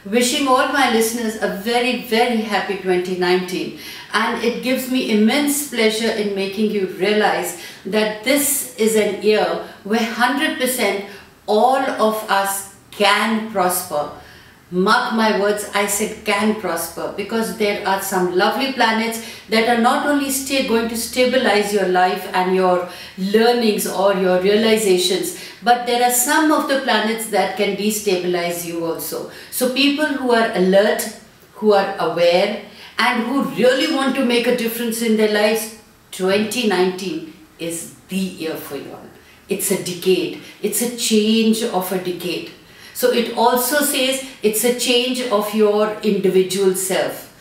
Wishing all my listeners a very, very happy 2019, and it gives me immense pleasure in making you realize that this is an year where 100% all of us can prosper. Mark my words, I said can prosper, because there are some lovely planets that are not only going to stabilize your life and your learnings or your realizations, but there are some of the planets that can destabilize you also. So people who are alert, who are aware, and who really want to make a difference in their lives, 2019 is the year for you all. It's a decade. It's a change of a decade. So it also says it's a change of your individual self.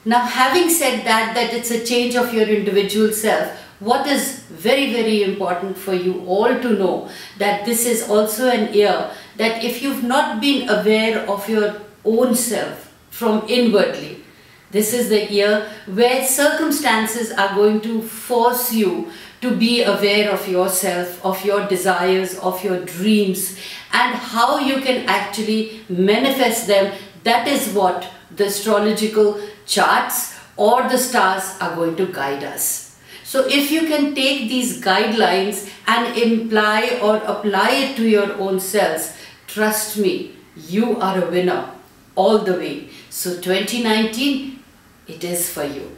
Now, having said that it's a change of your individual self, what is very, very important for you all to know, that this is also an year that if you've not been aware of your own self from inwardly, this is the year where circumstances are going to force you to be aware of yourself, of your desires, of your dreams, and how you can actually manifest them. That is what the astrological charts or the stars are going to guide us. So if you can take these guidelines and imply or apply it to your own selves, trust me, you are a winner all the way. So 2019, it is for you.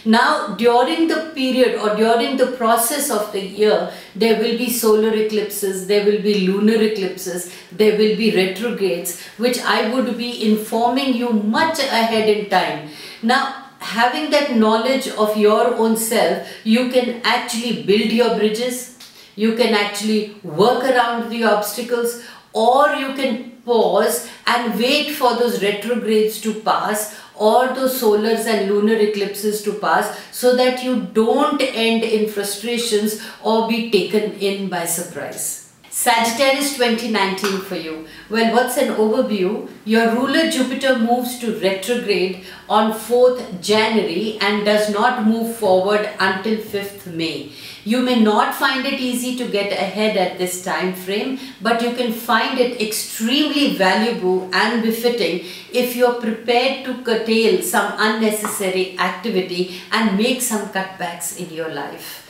Now, during the period or during the process of the year, there will be solar eclipses, there will be lunar eclipses, there will be retrogrades, which I would be informing you much ahead in time. Now, having that knowledge of your own self, you can actually build your bridges, you can actually work around the obstacles, or you can pause and wait for those retrogrades to pass, or those solars and lunar eclipses to pass, so that you don't end in frustrations or be taken in by surprise. Sagittarius 2019 for you. Well, what's an overview? Your ruler Jupiter moves to retrograde on 4th January and does not move forward until 5th May. You may not find it easy to get ahead at this time frame, but you can find it extremely valuable and befitting if you're prepared to curtail some unnecessary activity and make some cutbacks in your life.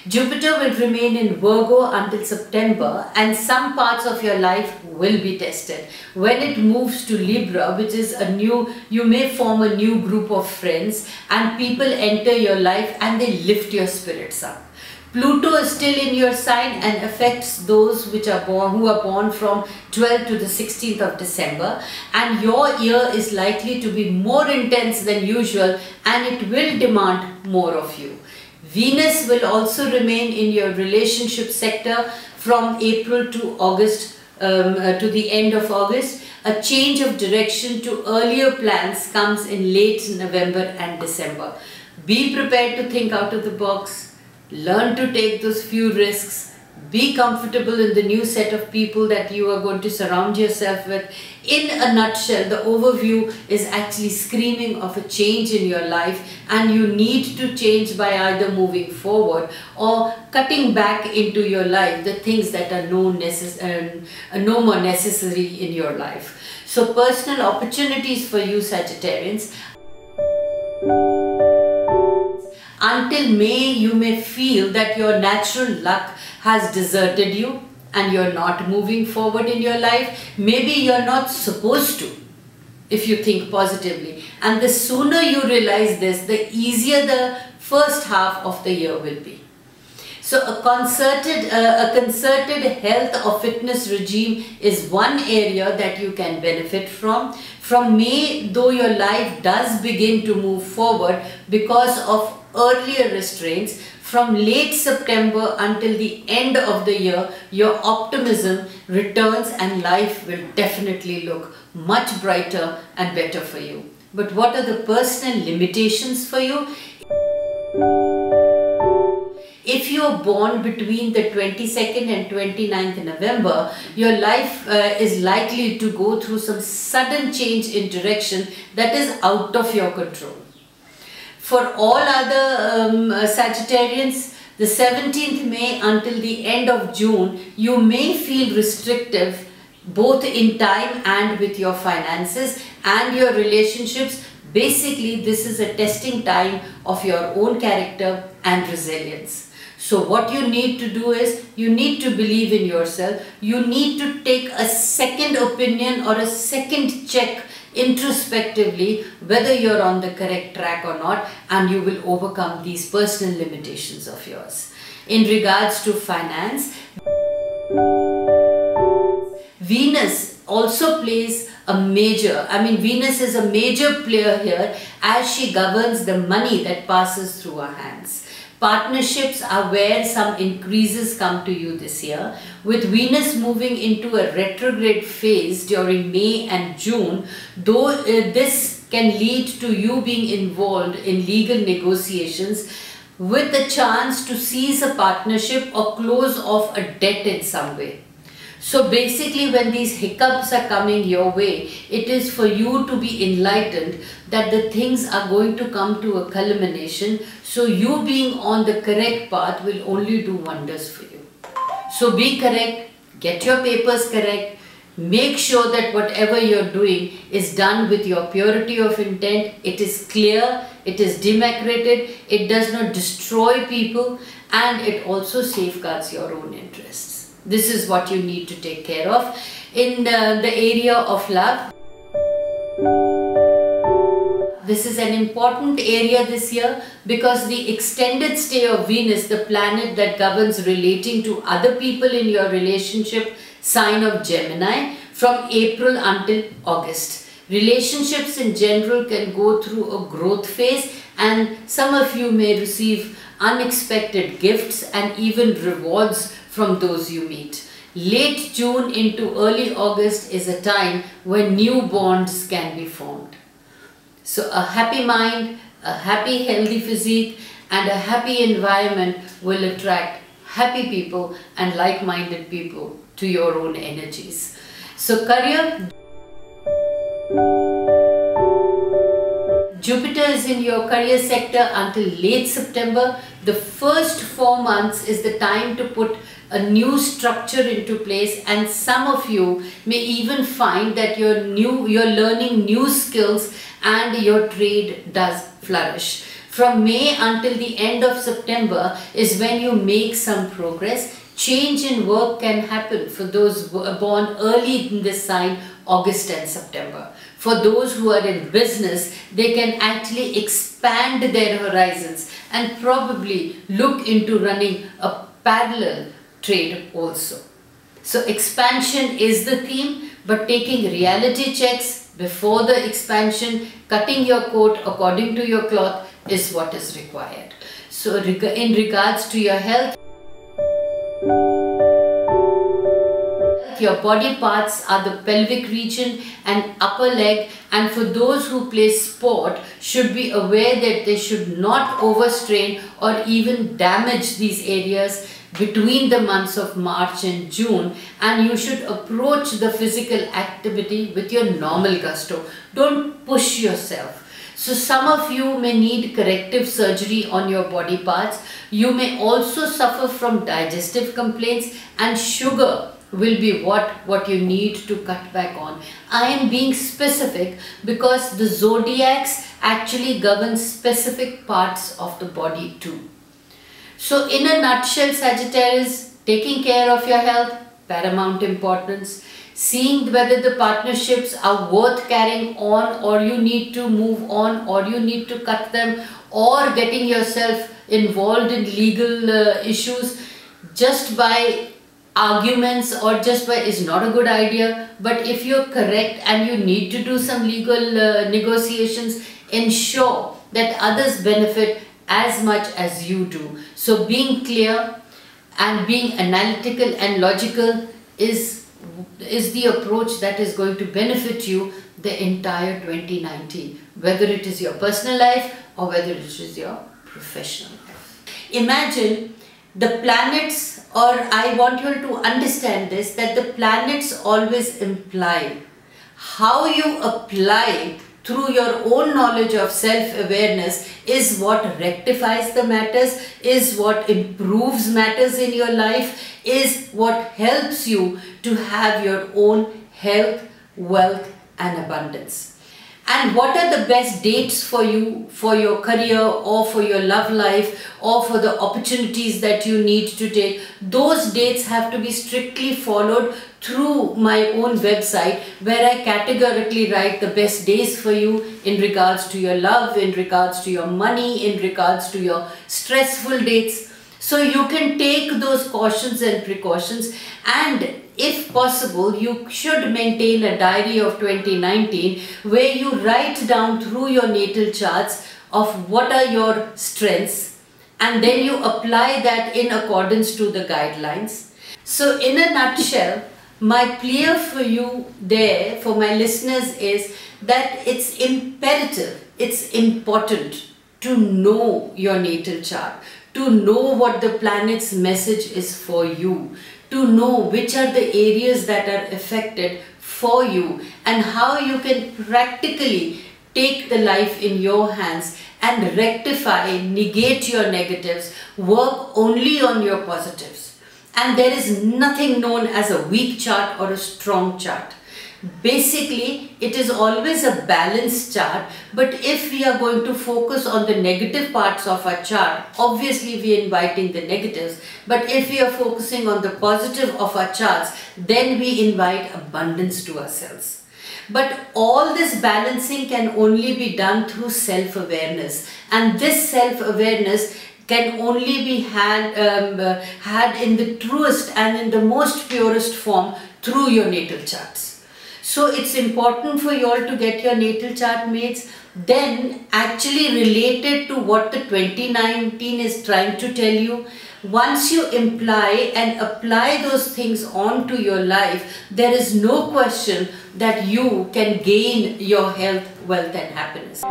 Jupiter will remain in Virgo until September, and some parts of your life will be tested. When it moves to Libra, which is a new, you may form a new group of friends, and people enter your life and they lift your spirits up. Pluto is still in your sign and affects those who are born from 12th to the 16th of December, and your year is likely to be more intense than usual, and it will demand more of you. Venus will also remain in your relationship sector from April to August, to the end of August. A change of direction to earlier plans comes in late November and December. Be prepared to think out of the box, learn to take those few risks, be comfortable in the new set of people that you are going to surround yourself with. In a nutshell, the overview is actually screaming of a change in your life, and you need to change by either moving forward or cutting back into your life the things that are no more necessary in your life. So personal opportunities for you Sagittarians. Until May, you may feel that your natural luck has deserted you and you're not moving forward in your life. Maybe you're not supposed to, if you think positively. And the sooner you realize this, the easier the first half of the year will be. So a concerted health or fitness regime is one area that you can benefit from. From May, though your life does begin to move forward because of earlier restraints, from late September until the end of the year, your optimism returns and life will definitely look much brighter and better for you. But what are the personal limitations for you? If you are born between the 22nd and 29th November, your life is likely to go through some sudden change in direction that is out of your control. For all other Sagittarians, the 17th May until the end of June, you may feel restrictive both in time and with your finances and your relationships. Basically, this is a testing time of your own character and resilience. So what you need to do is, you need to believe in yourself. You need to take a second opinion or a second check introspectively whether you're on the correct track or not, and you will overcome these personal limitations of yours. In regards to finance, Venus also plays Venus is a major player here, as she governs the money that passes through our hands. Partnerships are where some increases come to you this year. With Venus moving into a retrograde phase during May and June, though this can lead to you being involved in legal negotiations with the chance to seize a partnership or close off a debt in some way. So basically, when these hiccups are coming your way, it is for you to be enlightened that the things are going to come to a culmination. So you being on the correct path will only do wonders for you. So be correct, get your papers correct, make sure that whatever you're doing is done with your purity of intent. It is clear, it is demacrated, it does not destroy people, and it also safeguards your own interests. This is what you need to take care of. In the area of love, this is an important area this year because the extended stay of Venus, the planet that governs relating to other people in your relationship, sign of Gemini, from April until August. Relationships in general can go through a growth phase, and some of you may receive unexpected gifts and even rewards from those you meet. Late June into early August is a time when new bonds can be formed. So a happy mind, a happy healthy physique, and a happy environment will attract happy people and like-minded people to your own energies. So career, Jupiter is in your career sector until late September. The first 4 months is the time to put a new structure into place, and some of you may even find that you're learning new skills and your trade does flourish. From May until the end of September is when you make some progress. Change in work can happen for those born early in this sign, August and September. For those who are in business, they can actually expand their horizons and probably look into running a parallel trade also. So expansion is the theme, but taking reality checks before the expansion, cutting your coat according to your cloth is what is required. So in regards to your health, your body parts are the pelvic region and upper leg, and for those who play sport should be aware that they should not overstrain or even damage these areas between the months of March and June, and you should approach the physical activity with your normal gusto. Don't push yourself. So some of you may need corrective surgery on your body parts. You may also suffer from digestive complaints, and sugar will be what you need to cut back on. I am being specific because the zodiacs actually govern specific parts of the body too. So in a nutshell, Sagittarius, taking care of your health, paramount importance. Seeing whether the partnerships are worth carrying on, or you need to move on, or you need to cut them, or getting yourself involved in legal issues just by arguments or just by is not a good idea. But if you're correct and you need to do some legal negotiations, ensure that others benefit as much as you do. So being clear and being analytical and logical is the approach that is going to benefit you the entire 2019, whether it is your personal life or whether it is your professional life. Imagine the planets, or I want you to understand this, that the planets always imply how you apply through your own knowledge of self-awareness is what rectifies the matters, is what improves matters in your life, is what helps you to have your own health, wealth and abundance. And what are the best dates for you, for your career or for your love life or for the opportunities that you need to take? Those dates have to be strictly followed through my own website, where I categorically write the best days for you in regards to your love, in regards to your money, in regards to your stressful dates. So you can take those cautions and precautions, and if possible, you should maintain a diary of 2019 where you write down through your natal charts of what are your strengths, and then you apply that in accordance to the guidelines. So in a nutshell, my plea for you there, for my listeners, is that it's imperative, it's important to know your natal chart, to know what the planet's message is for you, to know which are the areas that are affected for you, and how you can practically take the life in your hands and rectify, negate your negatives, work only on your positives. And there is nothing known as a weak chart or a strong chart. Basically, it is always a balanced chart, but if we are going to focus on the negative parts of our chart, obviously we are inviting the negatives, but if we are focusing on the positive of our charts, then we invite abundance to ourselves. But all this balancing can only be done through self-awareness, and this self-awareness can only be had in the truest and in the most purest form through your natal charts. So it's important for you all to get your natal chart, mates, then actually relate it to what the 2019 is trying to tell you. Once you imply and apply those things onto your life, there is no question that you can gain your health, wealth and happiness.